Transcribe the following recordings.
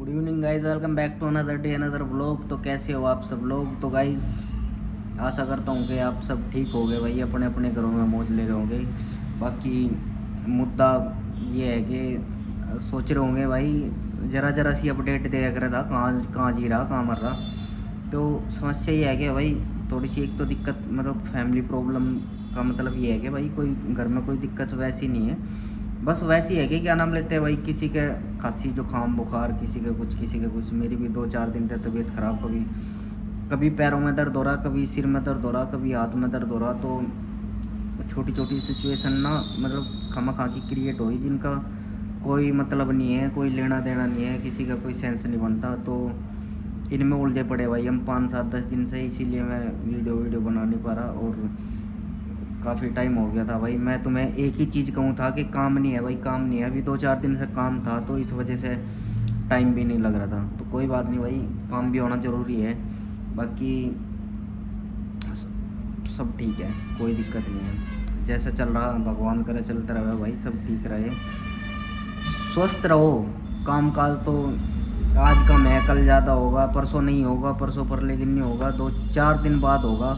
Good evening guys, welcome back to another day another vlog. तो कैसे हो आप सब लोग? तो गाइस आशा करता हूँ कि आप सब ठीक हो गए भाई, अपने अपने घरों में मौज ले रहे होंगे। बाकी मुद्दा ये है कि सोच रहे होंगे भाई, ज़रा ज़रा सी अपडेट देख रहा था, कहाँ कहाँ जी रहा, कहाँ मर रहा। तो समस्या ये है कि भाई थोड़ी सी एक तो दिक्कत, मतलब फैमिली प्रॉब्लम का मतलब ये है कि भाई कोई घर में कोई दिक्कत वैसी नहीं है, बस वैसी है कि क्या नाम लेते हैं भाई, किसी के खांसी जुकाम बुखार, किसी के कुछ किसी के कुछ। मेरी भी 2-4 दिन से तबीयत ख़राब, कभी कभी पैरों में दर्द हो रहा, कभी सिर में दर्द हो रहा, कभी हाथ में दर्द हो रहा। तो छोटी छोटी सिचुएशन ना, मतलब खामा खा की क्रिएट हो रही, जिनका कोई मतलब नहीं है, कोई लेना देना नहीं है, किसी का कोई सेंस नहीं बनता। तो इनमें उलझे पड़े भाई हम 5-7-10 दिन से, इसीलिए मैं वीडियो बना नहीं पा रहा। और काफ़ी टाइम हो गया था भाई। मैं तुम्हें एक ही चीज़ कहूँ था कि काम नहीं है भाई, काम नहीं है। अभी 2-4 दिन से काम था, तो इस वजह से टाइम भी नहीं लग रहा था। तो कोई बात नहीं भाई, काम भी होना ज़रूरी है। बाकी सब ठीक है, कोई दिक्कत नहीं है। जैसा चल रहा भगवान करे चलता रहे भाई, सब ठीक रहे, स्वस्थ रहो। काम काज तो आज कम है, कल ज़्यादा होगा, परसों नहीं होगा, परसों परले दिन नहीं होगा, 2-4 दिन बाद होगा।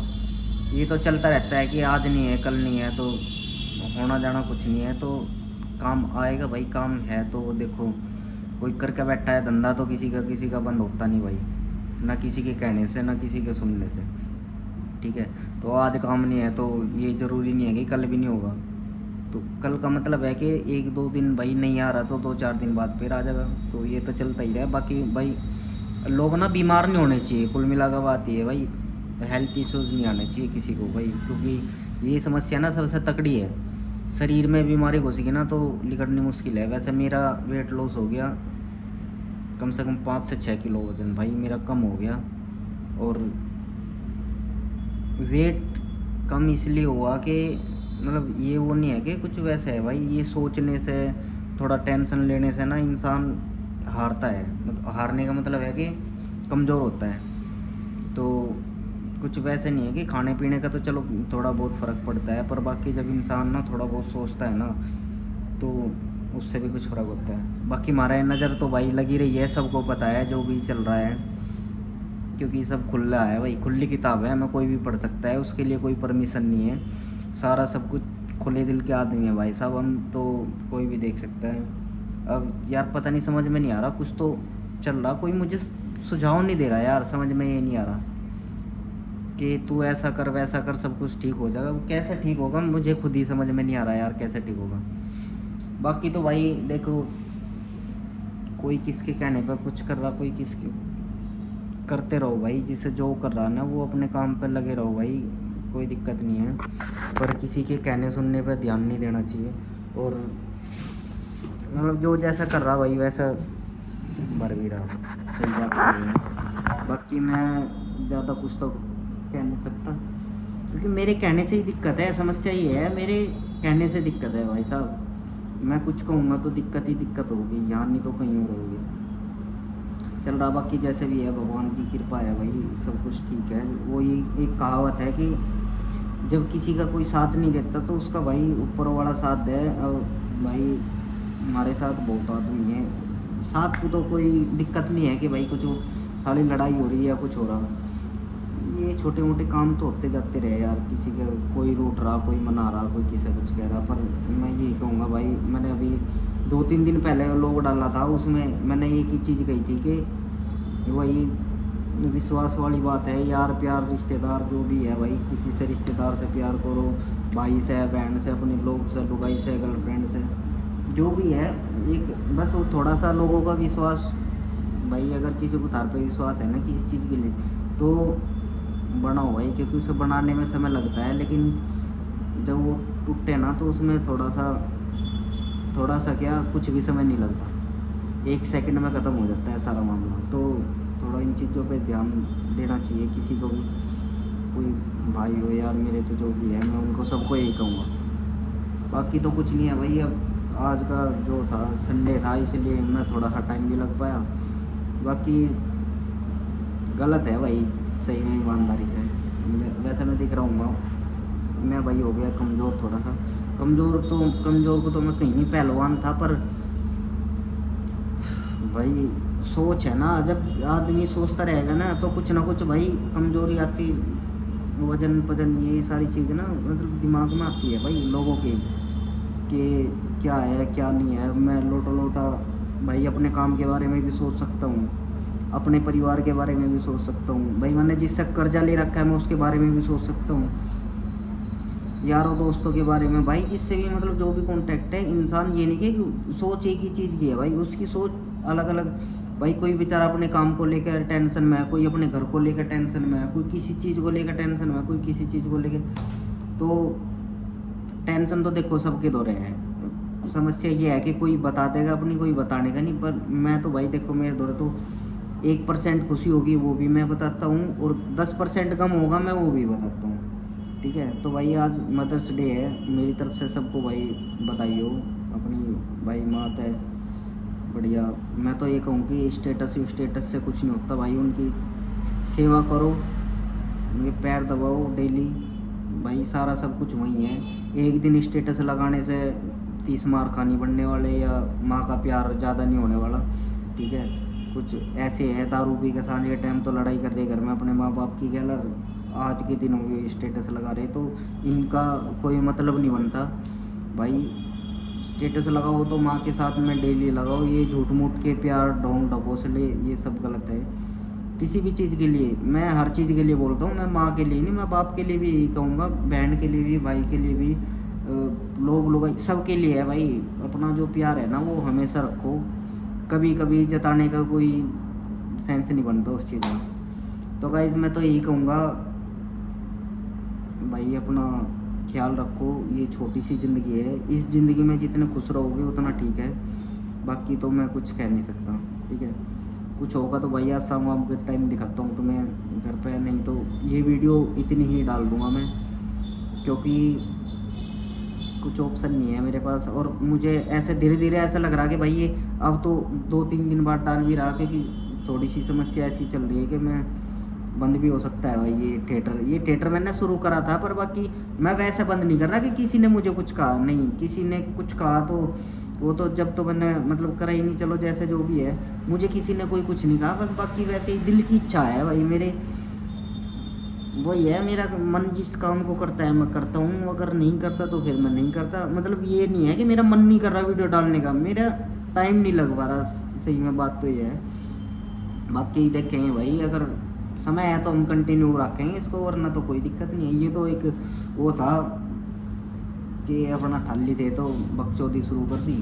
ये तो चलता रहता है कि आज नहीं है कल नहीं है, तो होना जाना कुछ नहीं है। तो काम आएगा भाई, काम है तो देखो, कोई करके बैठा है धंधा, तो किसी का बंद होता नहीं भाई, ना किसी के कहने से ना किसी के सुनने से। ठीक है, तो आज काम नहीं है तो ये ज़रूरी नहीं है कि कल भी नहीं होगा। तो कल का मतलब है कि 1-2 दिन भाई नहीं आ रहा, तो 2-4 दिन बाद फिर आ जाएगा। तो ये तो चलता ही रहा। बाकी भाई लोग ना बीमार नहीं होने चाहिए, कुल मिला कर बात ये है भाई, हेल्थ इश्यूज़ नहीं आने चाहिए किसी को भाई, क्योंकि ये समस्या ना सबसे तकड़ी है। शरीर में बीमारी घुसेगी ना तो निकलनी मुश्किल है। वैसे मेरा वेट लॉस हो गया, कम से कम 5 से 6 किलो वज़न भाई मेरा कम हो गया। और वेट कम इसलिए हुआ कि मतलब ये वो नहीं है कि कुछ वैसा है भाई, ये सोचने से, थोड़ा टेंशन लेने से ना इंसान हारता है। मतलब हारने का मतलब है कि कमज़ोर होता है। तो कुछ वैसे नहीं है कि खाने पीने का तो चलो थोड़ा बहुत फ़र्क पड़ता है, पर बाकी जब इंसान ना थोड़ा बहुत सोचता है ना, तो उससे भी कुछ फ़र्क होता है। बाकी हमारा नज़र तो भाई लगी रही है, सबको पता है जो भी चल रहा है, क्योंकि सब खुला है भाई, खुली किताब है, हमें कोई भी पढ़ सकता है, उसके लिए कोई परमिशन नहीं है। सारा सब कुछ खुले दिल के आदमी है भाई साहब हम, तो कोई भी देख सकता है। अब यार पता नहीं, समझ में नहीं आ रहा, कुछ तो चल रहा, कोई मुझे सुझाव नहीं दे रहा यार, समझ में ये नहीं आ रहा कि तू ऐसा कर वैसा कर सब कुछ ठीक हो जाएगा। वो कैसे ठीक होगा, मुझे खुद ही समझ में नहीं आ रहा यार, कैसे ठीक होगा। बाकी तो भाई देखो, कोई किसके कहने पर कुछ कर रहा, कोई किसके, करते रहो भाई, जिसे जो कर रहा है ना वो अपने काम पर लगे रहो भाई, कोई दिक्कत नहीं है। पर किसी के कहने सुनने पर ध्यान नहीं देना चाहिए। और मतलब जो जैसा कर रहा भाई वैसा मर भी रहा, सही बात नहीं है। बाकी मैं ज़्यादा कुछ तो कह नहीं सकता, क्योंकि मेरे कहने से ही दिक्कत है। समस्या ये है, मेरे कहने से दिक्कत है भाई साहब। मैं कुछ कहूँगा तो दिक्कत ही दिक्कत होगी यहाँ, नहीं तो कहीं और होगी। चल रहा बाकी जैसे भी है, भगवान की कृपा है भाई, सब कुछ ठीक है। वो ये एक कहावत है कि जब किसी का कोई साथ नहीं देता तो उसका भाई ऊपर वाला साथ दे। और भाई हमारे साथ बहुत आदमी है, साथ को तो कोई दिक्कत नहीं है कि भाई कुछ सारी लड़ाई हो रही है या कुछ हो रहा। ये छोटे मोटे काम तो होते जाते रहे यार, किसी का कोई रूठ रहा, कोई मना रहा, कोई किसी कुछ कह रहा। पर मैं यही कहूँगा भाई, मैंने अभी 2-3 दिन पहले लोग डाला था, उसमें मैंने एक ही चीज़ कही थी कि वही विश्वास वाली बात है। यार प्यार रिश्तेदार जो भी है भाई, किसी से रिश्तेदार से प्यार करो, भाई से, बहन से, अपने लोग से, लुगाई से, गर्लफ्रेंड से, जो भी है। एक बस वो थोड़ा सा लोगों का विश्वास भाई, अगर किसी को तार पे विश्वास है ना किसी चीज़ के लिए, तो बनाओ भाई, क्योंकि उसे बनाने में समय लगता है, लेकिन जब वो टूटे ना तो उसमें थोड़ा सा क्या, कुछ भी समय नहीं लगता, 1 सेकंड में ख़त्म हो जाता है सारा मामला। तो थोड़ा इन चीज़ों पे ध्यान देना चाहिए किसी को भी, कोई भाई हो यार मेरे, तो जो भी है मैं उनको सबको यही कहूँगा। बाकी तो कुछ नहीं है भाई। अब आज का जो था संडे था, इसलिए मैं थोड़ा सा टाइम भी लग पाया। बाकी गलत है भाई, सही में ईमानदारी से, वैसे मैं दिख रहा हूँ मैं भाई हो गया कमज़ोर, थोड़ा सा कमज़ोर। तो कमज़ोर को तो मैं कहीं नहीं, पहलवान था, पर भाई सोच है ना, जब आदमी सोचता रहेगा ना तो कुछ ना कुछ भाई कमजोरी आती, वजन पजन ये सारी चीज़ें ना मतलब दिमाग में आती है भाई लोगों के, कि क्या है क्या नहीं है। मैं लोटा लोटा भाई अपने काम के बारे में भी सोच सकता हूँ, अपने परिवार के बारे में भी सोच सकता हूँ भाई, मैंने जिससे कर्जा ले रखा है मैं उसके बारे में भी सोच सकता हूँ, यारों दोस्तों के बारे में भाई, जिससे भी मतलब जो भी कांटेक्ट है इंसान, ये नहीं कि सोच एक ही चीज़ की है भाई, उसकी सोच अलग अलग। भाई कोई बेचारा अपने काम को लेकर टेंशन में है, कोई अपने घर को लेकर टेंशन में है, कोई किसी चीज़ को लेकर टेंशन में है, कोई किसी चीज़ को लेकर। तो टेंशन तो देखो सबके दौरे हैं, समस्या ये है कि कोई बता देगा अपनी, कोई बताने का नहीं। पर मैं तो भाई देखो मेरे दौरे तो 1% खुशी होगी वो भी मैं बताता हूँ, और 10% गम होगा मैं वो भी बताता हूँ। ठीक है, तो भाई आज मदर्स डे है, मेरी तरफ से सबको भाई बधाई हो। अपनी भाई मात है बढ़िया। मैं तो ये कहूँ कि स्टेटस से कुछ नहीं होता भाई, उनकी सेवा करो, उनके पैर दबाओ डेली, भाई सारा सब कुछ वही है। एक दिन स्टेटस लगाने से 30 मार खानी पड़ने वाले, या माँ का प्यार ज़्यादा नहीं होने वाला। ठीक है, कुछ ऐसे है दारू पी के सांझ के टाइम तो लड़ाई कर रहे घर में अपने माँ बाप की, क्या आज के दिन हुए स्टेटस लगा रहे, तो इनका कोई मतलब नहीं बनता भाई। स्टेटस लगाओ तो माँ के साथ में डेली लगाओ, ये झूठ मूठ के प्यार ढोंग ढकोसले ये सब गलत है। किसी भी चीज़ के लिए, मैं हर चीज़ के लिए बोलता हूँ, मैं माँ के लिए नहीं, मैं बाप के लिए भी यही कहूँगा, बहन के लिए भी, भाई के लिए भी, लोग सबके लिए है भाई। अपना जो प्यार है ना वो हमेशा रखो, कभी कभी जताने का कोई सेंस नहीं बनता उस चीज़ में। तो गाइज़ मैं तो यही कहूँगा भाई, अपना ख्याल रखो, ये छोटी सी ज़िंदगी है, इस ज़िंदगी में जितने खुश रहोगे उतना ठीक है, बाकी तो मैं कुछ कह नहीं सकता। ठीक है, कुछ होगा तो भाई आज शाम के टाइम दिखाता हूँ तुम्हें घर पे, नहीं तो ये वीडियो इतनी ही डाल दूँगा मैं, क्योंकि कुछ ऑप्शन नहीं है मेरे पास। और मुझे ऐसे धीरे धीरे ऐसा लग रहा है कि भाई ये अब तो 2-3 दिन बाद डाल भी रहा, क्योंकि थोड़ी सी समस्या ऐसी चल रही है कि मैं बंद भी हो सकता है भाई। ये थिएटर मैंने शुरू करा था, पर बाकी मैं वैसे बंद नहीं कर रहा कि किसी ने मुझे कुछ कहा, नहीं किसी ने कुछ कहा तो वो तो जब तो मैंने मतलब करा ही नहीं, चलो जैसे जो भी है, मुझे किसी ने कोई कुछ नहीं कहा, बस बाकी वैसे ही दिल की इच्छा है भाई मेरे, वही है मेरा मन जिस काम को करता है मैं करता हूँ, अगर नहीं करता तो फिर मैं नहीं करता। मतलब ये नहीं है कि मेरा मन नहीं कर रहा वीडियो डालने का, मेरा टाइम नहीं लग पा रहा, सही में बात तो ये है। बाकी देखेंगे भाई, अगर समय है तो हम कंटिन्यू रखेंगे इसको, वरना तो कोई दिक्कत नहीं है। ये तो एक वो था कि अपना ठाली थे तो बकचोदी शुरू कर दी।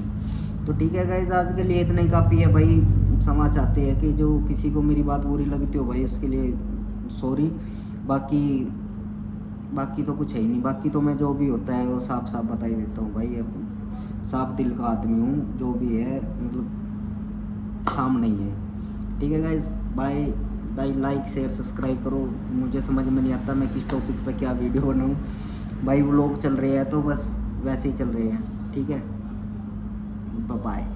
तो ठीक है गाइज, आज के लिए इतना ही काफ़ी है भाई। क्षमा चाहते हैं कि जो किसी को मेरी बात बुरी लगती हो भाई, उसके लिए सॉरी। बाकी बाकी तो कुछ है ही नहीं, बाकी तो मैं जो भी होता है वो साफ साफ बता ही देता हूँ भाई, अब साफ दिल का आदमी हूँ, जो भी है मतलब काम नहीं है। ठीक है guys, bye bye. Like share subscribe करो। मुझे समझ में नहीं आता मैं किस टॉपिक पे क्या वीडियो बनाऊँ भाई, व्लॉग चल रहे हैं तो बस वैसे ही चल रहे हैं। ठीक है, बाय।